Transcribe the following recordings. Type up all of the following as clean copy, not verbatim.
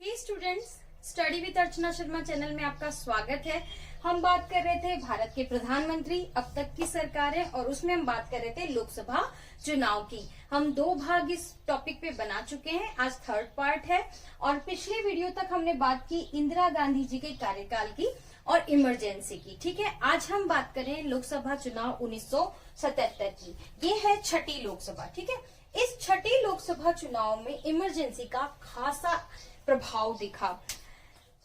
Hey students, study with Archana Sharma channel में आपका स्वागत है। हम बात कर रहे थे भारत के प्रधानमंत्री अब तक की सरकारें और उसमें हम बात कर रहे थे लोकसभा चुनाव की। हम 2 भाग इस टॉपिक पे बना चुके हैं, आज 3rd पार्ट है। और पिछले वीडियो तक हमने बात की इंदिरा गांधी जी के कार्यकाल की और इमरजेंसी की। ठीक है, आज हम बात करें लोकसभा चुनाव 1977 की। ये है 6ठी लोकसभा। ठीक है, इस 6ठी लोकसभा चुनाव में इमरजेंसी का खासा प्रभाव दिखा,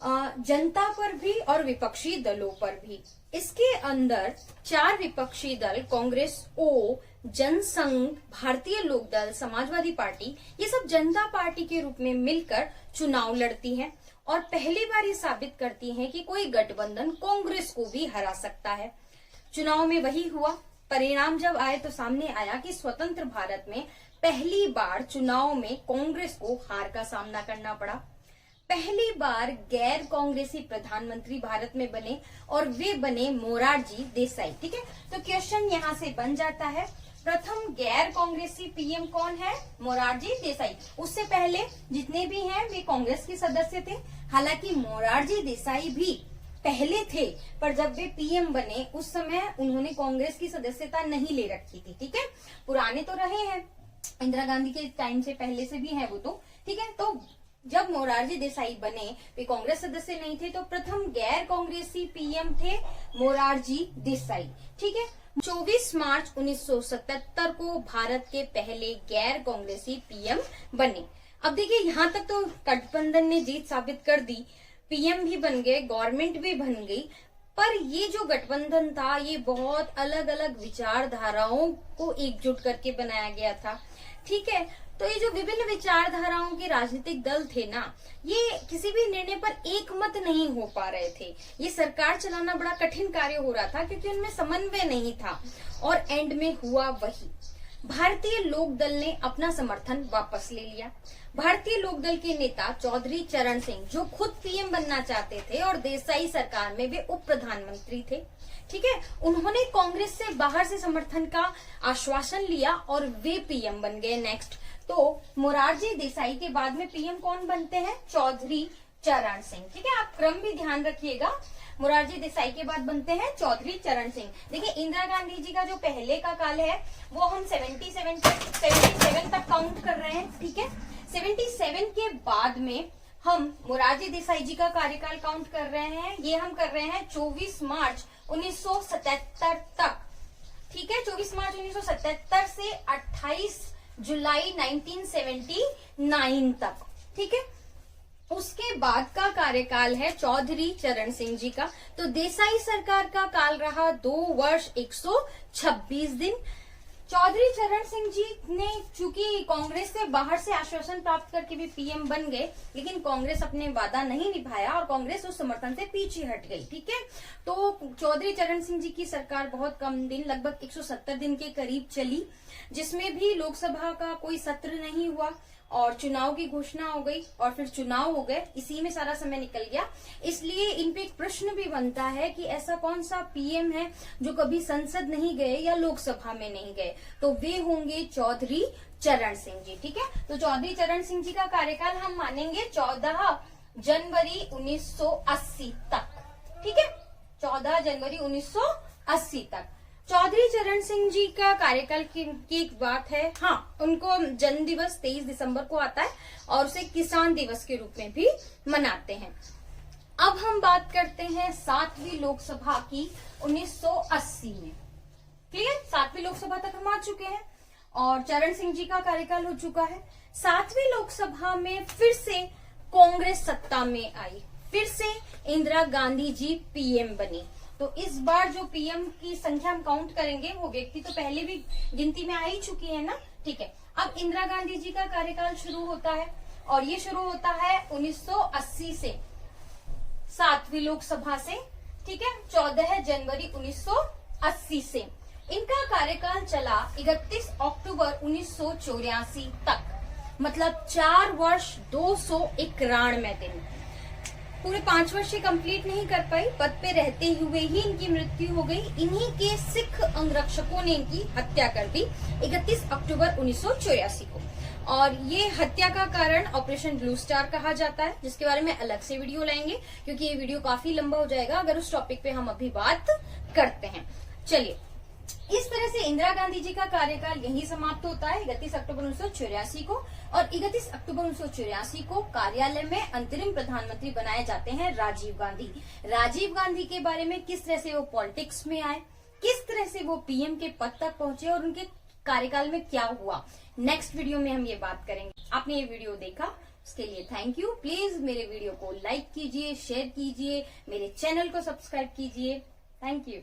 जनता पर भी और विपक्षी दलों पर भी। इसके अंदर 4 विपक्षी दल कांग्रेस, जनसंघ, भारतीय लोकदल, समाजवादी पार्टी, ये सब जनता पार्टी के रूप में मिलकर चुनाव लड़ती हैं और पहली बार ये साबित करती हैं कि कोई गठबंधन कांग्रेस को भी हरा सकता है। चुनाव में वही हुआ। परिणाम जब आए तो सामने आया कि स्वतंत्र भारत में पहली बार चुनाव में कांग्रेस को हार का सामना करना पड़ा। पहली बार गैर कांग्रेसी प्रधानमंत्री भारत में बने और वे बने मोरारजी देसाई। ठीक है, तो क्वेश्चन यहाँ से बन जाता है, प्रथम गैर कांग्रेसी पीएम कौन है? मोरारजी देसाई। उससे पहले जितने भी हैं वे कांग्रेस के सदस्य थे। हालांकि मोरारजी देसाई भी पहले थे, पर जब वे पीएम बने उस समय उन्होंने कांग्रेस की सदस्यता नहीं ले रखी थी। ठीक है, पुराने तो रहे हैं, इंदिरा गांधी के टाइम से पहले से भी है वो तो। ठीक है, तो जब मोरारजी देसाई बने वे कांग्रेस सदस्य नहीं थे, तो प्रथम गैर कांग्रेसी पीएम थे मोरारजी देसाई। ठीक है, 24 मार्च 1977 को भारत के पहले गैर कांग्रेसी पीएम बने। अब देखिए, यहाँ तक तो गठबंधन ने जीत साबित कर दी, पीएम भी बन गए, गवर्नमेंट भी बन गई। पर ये जो गठबंधन था ये बहुत अलग अलग विचारधाराओं को एकजुट करके बनाया गया था। ठीक है, तो ये जो विभिन्न विचारधाराओं के राजनीतिक दल थे ना, ये किसी भी निर्णय पर एक मत नहीं हो पा रहे थे। ये सरकार चलाना बड़ा कठिन कार्य हो रहा था क्योंकि उनमें समन्वय नहीं था। और एंड में हुआ वही, भारतीय लोकदल ने अपना समर्थन वापस ले लिया। भारतीय लोकदल के नेता चौधरी चरण सिंह, जो खुद पीएम बनना चाहते थे और देसाई सरकार में वे उप प्रधानमंत्री थे, ठीक है, उन्होंने कांग्रेस से बाहर से समर्थन का आश्वासन लिया और वे पीएम बन गए नेक्स्ट। तो मोरारजी देसाई के बाद में पीएम कौन बनते हैं? चौधरी चरण सिंह। ठीक है, आप क्रम भी ध्यान रखिएगा। मोरारजी देसाई के बाद बनते हैं चौधरी चरण सिंह। देखिए, इंदिरा गांधी जी का जो पहले का काल है वो हम 77 तक काउंट कर रहे हैं। ठीक है, 77 के बाद में हम मोरारजी देसाई जी का कार्यकाल काउंट कर रहे हैं। ये हम कर रहे हैं 24 मार्च 1977 तक। ठीक है, 24 मार्च 1977 से 28 जुलाई 1979 तक। ठीक है, उसके बाद का कार्यकाल है चौधरी चरण सिंह जी का। तो देसाई सरकार का काल रहा 2 वर्ष 126 दिन। चौधरी चरण सिंह जी ने चूंकि कांग्रेस से बाहर से आश्वासन प्राप्त करके भी पीएम बन गए, लेकिन कांग्रेस अपने वादा नहीं निभाया और कांग्रेस उस समर्थन से पीछे हट गई। ठीक है, तो चौधरी चरण सिंह जी की सरकार बहुत कम दिन, लगभग 170 दिन के करीब चली, जिसमें भी लोकसभा का कोई सत्र नहीं हुआ और चुनाव की घोषणा हो गई और फिर चुनाव हो गए। इसी में सारा समय निकल गया। इसलिए इन पे एक प्रश्न भी बनता है कि ऐसा कौन सा पीएम है जो कभी संसद नहीं गए या लोकसभा में नहीं गए? तो वे होंगे चौधरी चरण सिंह जी। ठीक है, तो चौधरी चरण सिंह जी का कार्यकाल हम मानेंगे 14 जनवरी 1980 तक। ठीक है, 14 जनवरी 1980 तक चौधरी चरण सिंह जी का कार्यकाल की एक बात है। हाँ, उनको जन्म दिवस 23 दिसंबर को आता है और उसे किसान दिवस के रूप में भी मनाते हैं। अब हम बात करते हैं 7वीं लोकसभा की 1980 में। क्लियर, 7वीं लोकसभा तक हम आ चुके हैं और चरण सिंह जी का कार्यकाल हो चुका है। 7वीं लोकसभा में फिर से कांग्रेस सत्ता में आई, फिर से इंदिरा गांधी जी पीएम बनी। तो इस बार जो पीएम की संख्या हम काउंट करेंगे वो व्यक्ति तो पहले भी गिनती में आ ही चुकी है ना। ठीक है, अब इंदिरा गांधी जी का कार्यकाल शुरू होता है और ये शुरू होता है 1980 से, 7वीं लोकसभा से। ठीक है, 14 जनवरी 1980 से इनका कार्यकाल चला 31 अक्टूबर 1984 तक, मतलब 4 वर्ष 291 दिन। पूरे 5 वर्ष ये कंप्लीट नहीं कर पाई, पद पे रहते हुए ही इनकी मृत्यु हो गई। इन्हीं के सिख अंगरक्षकों ने इनकी हत्या कर दी 31 अक्टूबर 1984 को। और ये हत्या का कारण ऑपरेशन ब्लू स्टार कहा जाता है, जिसके बारे में अलग से वीडियो लाएंगे क्योंकि ये वीडियो काफी लंबा हो जाएगा अगर उस टॉपिक पे हम अभी बात करते हैं। चलिए, इस तरह से इंदिरा गांधी जी का कार्यकाल यही समाप्त होता है 31 अक्टूबर 1984 को। और 31 अक्टूबर 1984 को कार्यालय में अंतरिम प्रधानमंत्री बनाए जाते हैं राजीव गांधी। राजीव गांधी के बारे में किस तरह से वो पॉलिटिक्स में आए, किस तरह से वो पीएम के पद तक पहुंचे और उनके कार्यकाल में क्या हुआ, नेक्स्ट वीडियो में हम ये बात करेंगे। आपने ये वीडियो देखा उसके लिए थैंक यू। प्लीज मेरे वीडियो को लाइक कीजिए, शेयर कीजिए, मेरे चैनल को सब्सक्राइब कीजिए। Thank you.